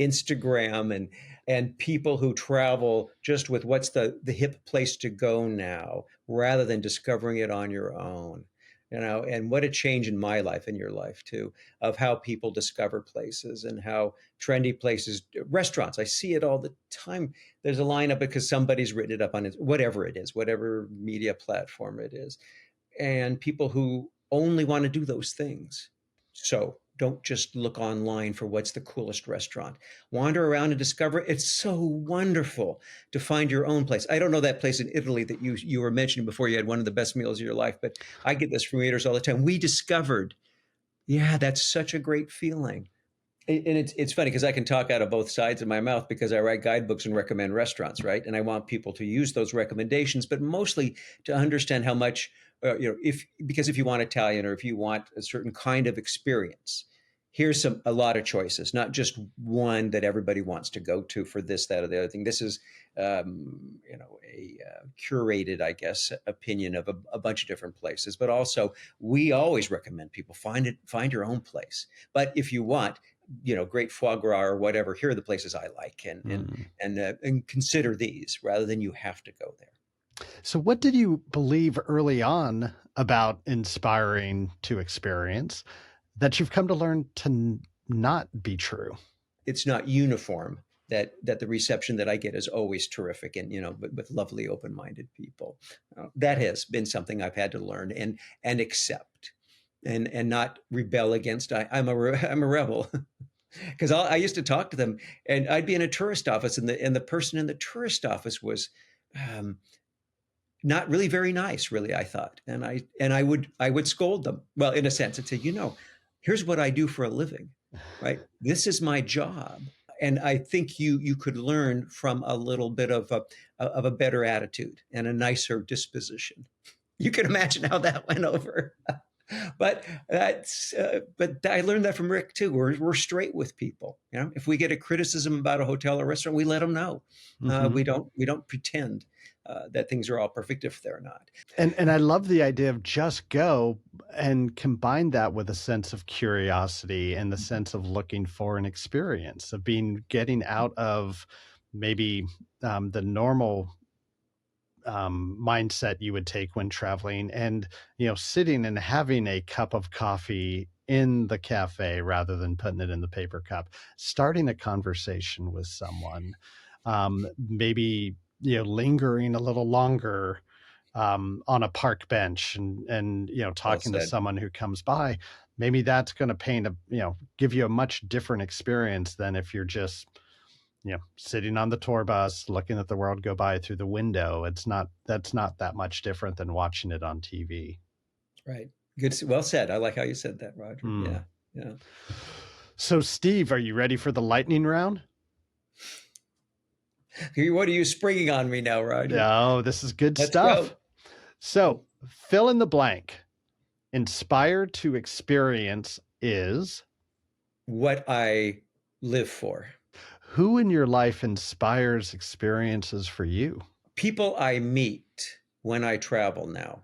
Instagram and people who travel just with what's the hip place to go now, rather than discovering it on your own. And what a change in my life, in your life too, of how people discover places and how trendy places, restaurants. I see it all the time. There's a lineup because somebody's written it up on it, whatever it is, whatever media platform it is, and people who only want to do those things. So don't just look online for what's the coolest restaurant. Wander around and discover it. It's so wonderful to find your own place. I don't know that place in Italy that you were mentioning before. You had one of the best meals of your life, but I get this from readers all the time. We discovered, yeah, that's such a great feeling. And it's funny because I can talk out of both sides of my mouth because I write guidebooks and recommend restaurants, right? And I want people to use those recommendations, but mostly to understand how much, if because if you want Italian or if you want a certain kind of experience, here's a lot of choices, not just one that everybody wants to go to for this, that, or the other thing. This is, a curated, I guess, opinion of a bunch of different places, but also we always recommend people find your own place. But if you want, great foie gras or whatever, here are the places I like, Mm. and consider these rather than you have to go there. So, what did you believe early on about inspiring to experience that you've come to learn to not be true? It's not uniform that the reception that I get is always terrific, and with lovely open-minded people. That has been something I've had to learn and accept, and not rebel against. I'm a rebel. Because I used to talk to them, and I'd be in a tourist office, and the person in the tourist office was um, not really very nice, really. I thought, and I would scold them. Well, in a sense, I'd say, here's what I do for a living, right? This is my job, and I think you could learn from a little bit of a better attitude and a nicer disposition. You can imagine how that went over. But I learned that from Rick too. We're straight with people. If we get a criticism about a hotel or restaurant, we let them know. Hmm. We don't pretend that things are all perfect if they're not. And I love the idea of just go and combine that with a sense of curiosity and the sense of looking for an experience, of getting out of maybe the normal mindset you would take when traveling, and sitting and having a cup of coffee in the cafe rather than putting it in the paper cup, starting a conversation with someone, maybe lingering a little longer on a park bench, and Well talking to said. someone who comes by. Maybe that's going to give you a much different experience than if you're just sitting on the tour bus, looking at the world go by through the window. That's not that much different than watching it on TV. Right. Good. Well said. I like how you said that, Roger. Hmm. Yeah. Yeah. So, Steve, are you ready for the lightning round? What are you springing on me now, Roger? No, this is good Let's stuff. go. So, fill in the blank. Inspired to experience is. What I live for. Who in your life inspires experiences for you? People I meet when I travel now.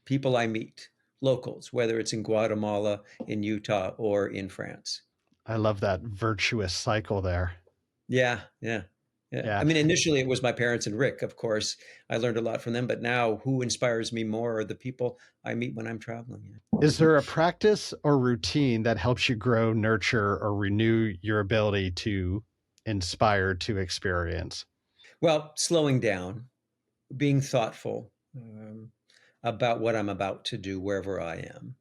People I meet, locals, whether it's in Guatemala, in Utah, or in France. I love that virtuous cycle there. Yeah, yeah, Yeah. I Yeah. mean, initially it was my parents and Rick, of course. I learned a lot from them, but now who inspires me more are the people I meet when I'm traveling. Is there a practice or routine that helps you grow, nurture, or renew your ability to inspire to experience? Well, slowing down, being thoughtful about what I'm about to do wherever I am.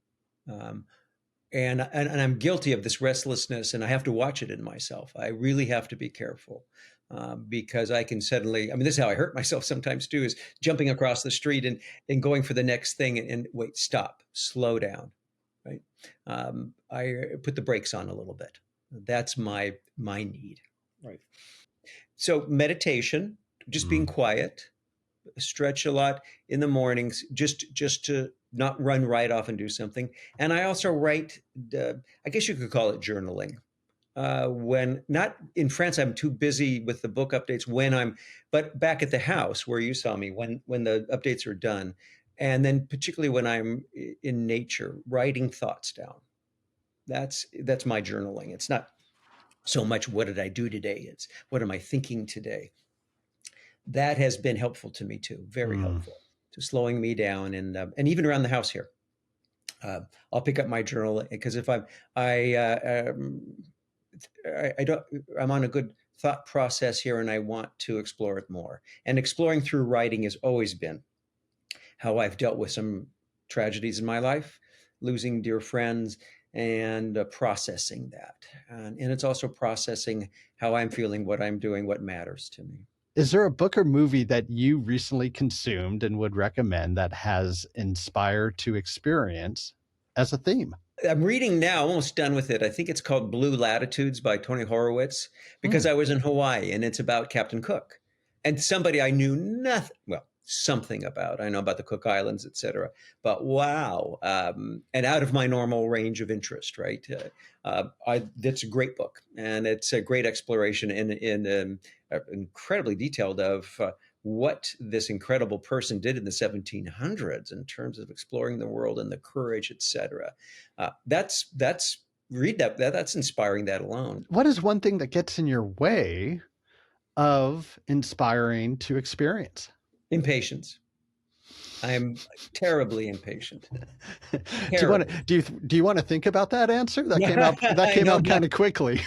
Um, and I'm guilty of this restlessness, and I have to watch it in myself. I really have to be careful because I can suddenly. I mean, this is how I hurt myself sometimes too: is jumping across the street and going for the next thing, and wait, stop, slow down, right? I put the brakes on a little bit. That's my need, right? So meditation, just being Mm. quiet, stretch a lot in the mornings, just to not run right off and do something. And I also write, I guess you could call it journaling. When not in France, I'm too busy with the book updates. But back at the house where you saw me, when the updates are done, and then particularly when I'm in nature, writing thoughts down. That's my journaling. It's not so much what did I do today. It's what am I thinking today. That has been helpful to me too, very Mm. helpful to slowing me down and even around the house here. Uh, I'll pick up my journal because if I, I don't, I'm on a good thought process here and I want to explore it more. And exploring through writing has always been how I've dealt with some tragedies in my life, losing dear friends, and processing that. And it's also processing how I'm feeling, what I'm doing, what matters to me. Is there a book or movie that you recently consumed and would recommend that has inspired to experience as a theme? I'm reading now, almost done with it. I think it's called Blue Latitudes by Tony Horowitz because Mm. I was in Hawaii and it's about Captain Cook and somebody I knew nothing, well, something about. I know about the Cook Islands, etc. But wow, and out of my normal range of interest, right? That's a great book and it's a great exploration incredibly detailed of what this incredible person did in the 1700s in terms of exploring the world and the courage, etc. That's read that's inspiring that alone. What is one thing that gets in your way of inspiring to experience? Impatience. I'm terribly impatient. Do you want Terribly. to do you want to think about that answer? That I came know. out kind of quickly.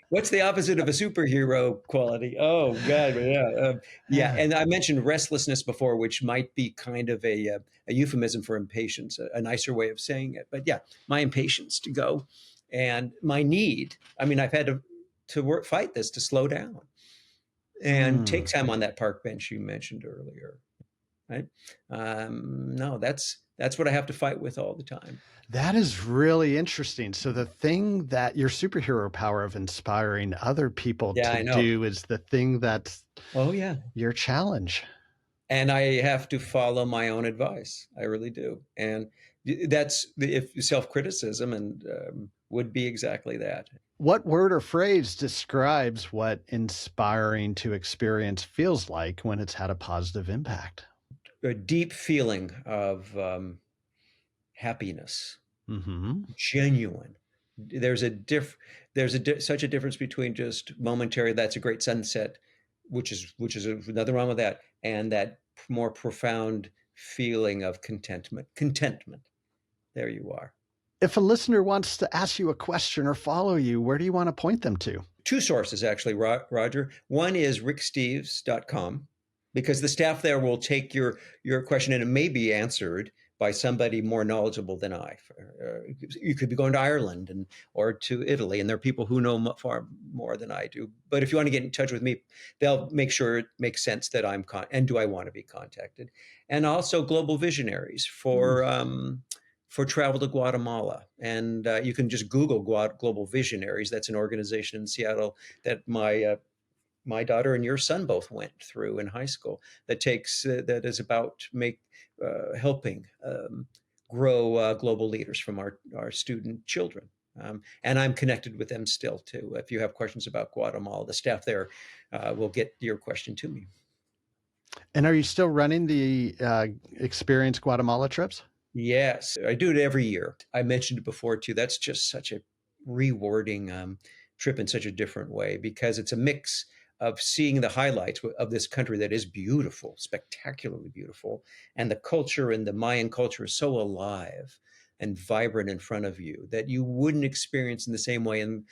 What's the opposite of a superhero quality? Oh God, yeah, yeah. And I mentioned restlessness before, which might be kind of a euphemism for impatience, a nicer way of saying it. But yeah, my impatience to go, and my need. I mean, I've had to fight this to slow down and take Mm. time on that park bench you mentioned earlier. Right? No, that's what I have to fight with all the time. That is really interesting. So the thing that your superhero power of inspiring other people Yeah, to I know. do is the thing that's Oh yeah. your challenge. And I have to follow my own advice. I really do. And that's the if self-criticism and would be exactly that. What word or phrase describes what inspiring to experience feels like when it's had a positive impact? A deep feeling of happiness, Mm-hmm. genuine. There's a such a difference between just momentary. That's a great sunset, which is nothing wrong with that, and that more profound feeling of contentment. Contentment. There you are. If a listener wants to ask you a question or follow you, where do you want to point them to? Two sources, actually, Roger. One is ricksteves.com, because the staff there will take your question and it may be answered by somebody more knowledgeable than I. You could be going to Ireland or to Italy, and there are people who know far more than I do. But if you want to get in touch with me, they'll make sure it makes sense that and do I want to be contacted? And also Global Visionaries Hmm. for travel to Guatemala. And you can just Google Global Visionaries. That's an organization in Seattle that my daughter and your son both went through in high school. That is about helping grow global leaders from our student children. And I'm connected with them still too. If you have questions about Guatemala, the staff there will get your question to me. And are you still running the Experience Guatemala trips? Yes, I do it every year. I mentioned it before too. That's just such a rewarding trip in such a different way because it's a mix of seeing the highlights of this country that is beautiful, spectacularly beautiful, and the culture and the Mayan culture is so alive and vibrant in front of you that you wouldn't experience in the same way in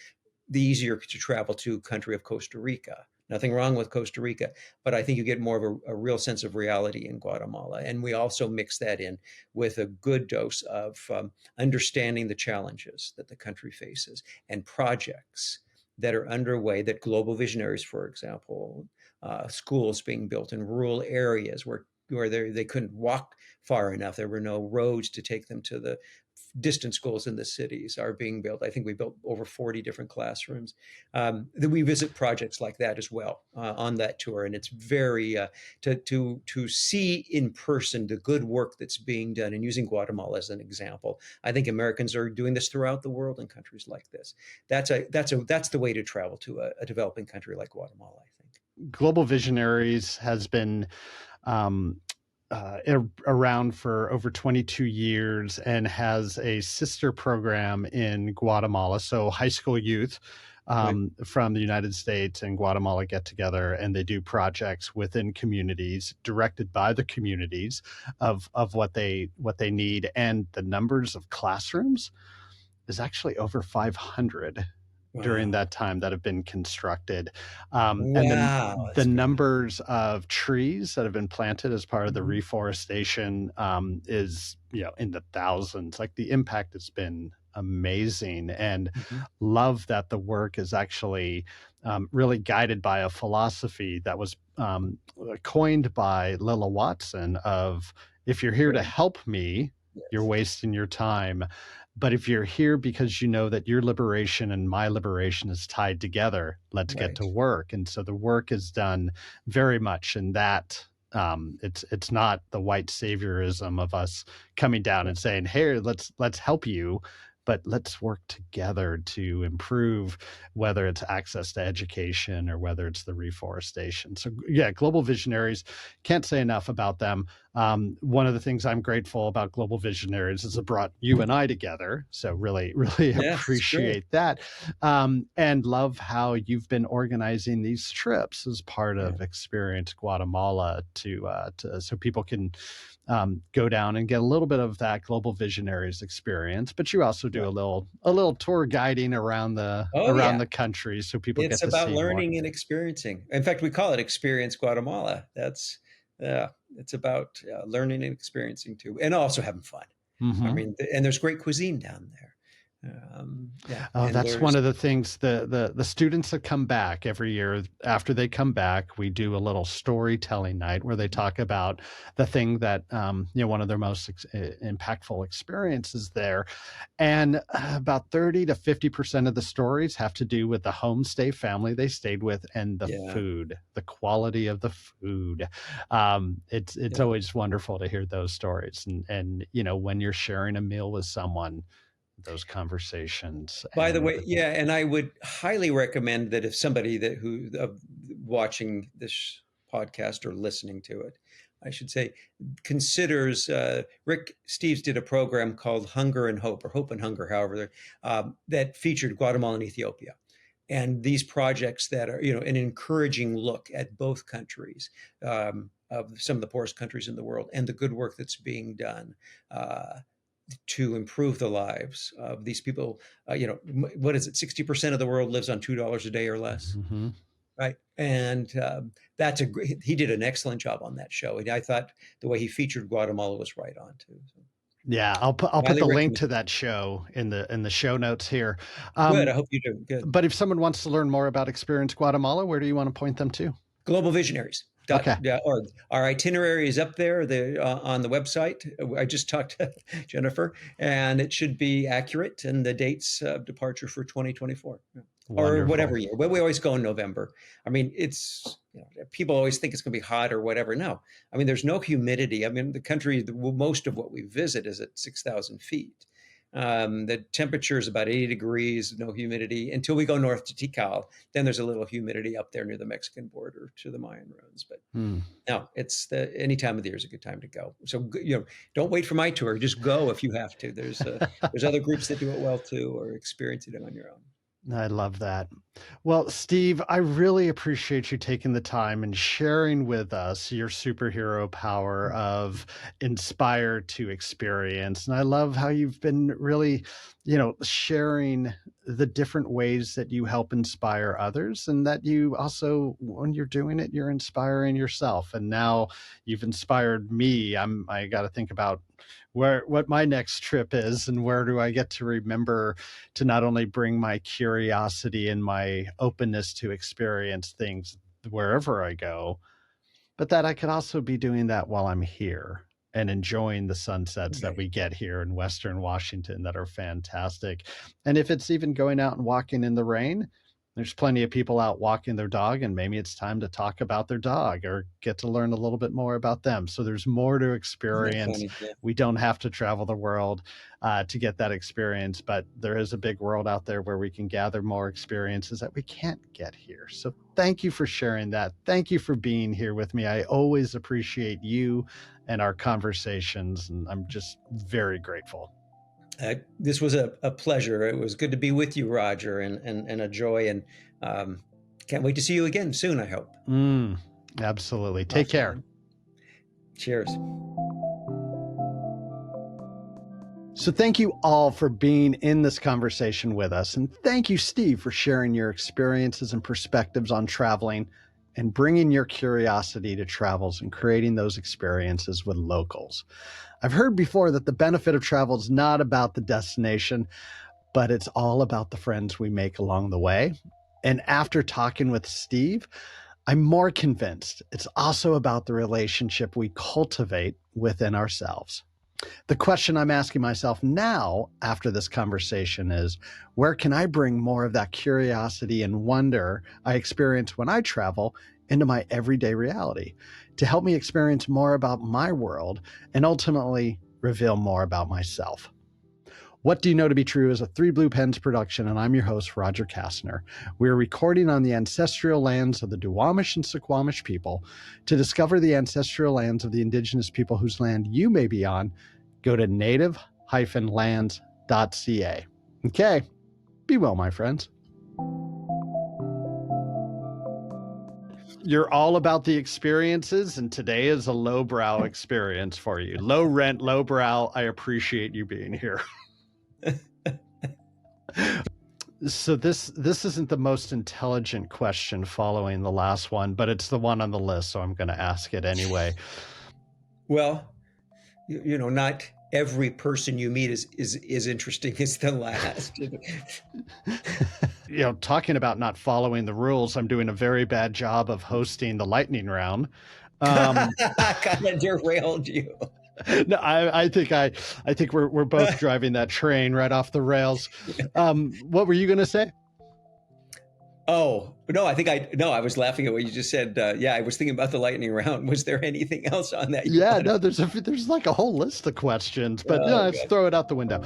the easier to travel to country of Costa Rica. Nothing wrong with Costa Rica, but I think you get more of a real sense of reality in Guatemala. And we also mix that in with a good dose of understanding the challenges that the country faces and projects that are underway that global visionaries, for example, schools being built in rural areas where they couldn't walk far enough. There were no roads to take them to the distant schools in the cities are being built. I think we built over 40 different classrooms. Then we visit projects like that as well on that tour, and it's very to see in person the good work that's being done. And using Guatemala as an example, I think Americans are doing this throughout the world in countries like this. That's the way to travel to a developing country like Guatemala, I think. Global Visionaries has been um, around for over 22 years and has a sister program in Guatemala. So high school youth Right. from the United States and Guatemala get together and they do projects within communities directed by the communities of what they need. And the numbers of classrooms is actually over 500 during Wow. that time that have been constructed. And Wow. the That's great. numbers of trees that have been planted as part of the Mhm. reforestation is, in the thousands. Like the impact has been amazing, and Mhm. love that the work is actually really guided by a philosophy that was coined by Lilla Watson of, if you're here to Right. help me, you're Yes. wasting your time. But if you're here because you know that your liberation and my liberation is tied together, let's get Right. to work. And so the work is done very much in that. It's not the white saviorism of us coming down and saying, "Hey, let's help you," but let's work together to improve, whether it's access to education or whether it's the reforestation. So yeah, global visionaries, can't say enough about them. One of the things I'm grateful about Global Visionaries is it brought you and I together. So really, really Yes, it's great. appreciate that. And love how you've been organizing these trips as part Yeah. of Experience Guatemala to so people can go down and get a little bit of that Global Visionaries experience. But you also do Right. a little tour guiding Oh, yeah. around the country so people It's get to about see more. learning and experiencing. In fact, we call it Experience Guatemala. That's yeah, it's about learning and experiencing too, and also having fun. I Hmm. mean, and there's great cuisine down there. Yeah, Oh, and that's one there's of the things, the students that come back every year, after they come back, we do a little storytelling night where they talk about the thing that, one of their most impactful experiences there. And about 30 to 50% of the stories have to do with the homestay family they stayed with and the yeah, food, the quality of the food. It's yeah. always wonderful to hear those stories. And, when you're sharing a meal with someone, those conversations By the and way, the yeah, and I would highly recommend that if somebody that who watching this podcast or listening to it, I should say, considers Rick Steves did a program called Hunger and Hope or Hope and Hunger, however, that featured Guatemala and Ethiopia. And these projects that are, an encouraging look at both countries, of some of the poorest countries in the world, and the good work that's being done. To improve the lives of these people. What is it? 60% of the world lives on $2 a day or less, Mhm. right? And that's a great. He did an excellent job on that show, and I thought the way he featured Guatemala was right on too. So, Yeah, I'll put highly the link recommend. to that show in the show notes here. Good. I Um, hope you do. Good. but if someone wants to learn more about Experience Guatemala, where do you want to point them to? Globalvisionaries.org. Okay. Our itinerary is up there on the website. I just talked to Jennifer, and it should be accurate, and the dates of departure for 2024. Yeah. Or Wonderful. whatever year. But we always go in November. I mean, people always think it's going to be hot or whatever. No, I mean, there's no humidity. I mean, the country, most of what we visit is at 6,000 feet. The temperature is about 80 degrees, no humidity until we go north to Tikal. Then there's a little humidity up there near the Mexican border to the Mayan ruins. But Hmm. no, it's any time of the year is a good time to go. So don't wait for my tour. Just go if you have to. There's other groups that do it well too, or experiencing it on your own. I love that. Well, Steve, I really appreciate you taking the time and sharing with us your superhero power of inspire to experience. And I love how you've been really, sharing the different ways that you help inspire others, and that you also, when you're doing it, you're inspiring yourself. And now you've inspired me. I got to think about what my next trip is, and where do I get to remember to not only bring my curiosity and my openness to experience things wherever I go, but that I could also be doing that while I'm here and enjoying the sunsets that Right. we get here in Western Washington that are fantastic. And if it's even going out and walking in the rain, there's plenty of people out walking their dog, and maybe it's time to talk about their dog or get to learn a little bit more about them. So there's more to Isn't that experience. funny? Yeah. We don't have to travel the world to get that experience, but there is a big world out there where we can gather more experiences that we can't get here. So thank you for sharing that. Thank you for being here with me. I always appreciate you and our conversations, and I'm just very grateful. This was a pleasure. It was good to be with you, Roger, and a joy. And um, can't wait to see you again soon, I hope. Absolutely. Take care. Awesome. Cheers. So thank you all for being in this conversation with us. And thank you, Steve, for sharing your experiences and perspectives on traveling and bringing your curiosity to travels and creating those experiences with locals. I've heard before that the benefit of travel is not about the destination, but it's all about the friends we make along the way. And after talking with Steve, I'm more convinced it's also about the relationship we cultivate within ourselves. The question I'm asking myself now after this conversation is, where can I bring more of that curiosity and wonder I experience when I travel into my everyday reality to help me experience more about my world and ultimately reveal more about myself? What Do You Know to Be True is a Three Blue Pens production, and I'm your host, Roger Kastner. We're recording on the ancestral lands of the Duwamish and Suquamish people. To discover the ancestral lands of the indigenous people whose land you may be on, go to native-lands.ca. Okay, be well, my friends. You're all about the experiences, and today is a lowbrow experience for you. Low rent, lowbrow. I appreciate you being here. So this isn't the most intelligent question following the last one, but it's the one on the list, so I'm going to ask it anyway. Well, not every person you meet is interesting as the last. Talking about not following the rules, I'm doing a very bad job of hosting the lightning round. Kind of derailed you. No, I think we're both driving that train right off the rails. What were you going to say? Oh, no, I was laughing at what you just said. I was thinking about the lightning round. Was there anything else on that? Yeah, no, there's like a whole list of questions, but let's throw it out the window.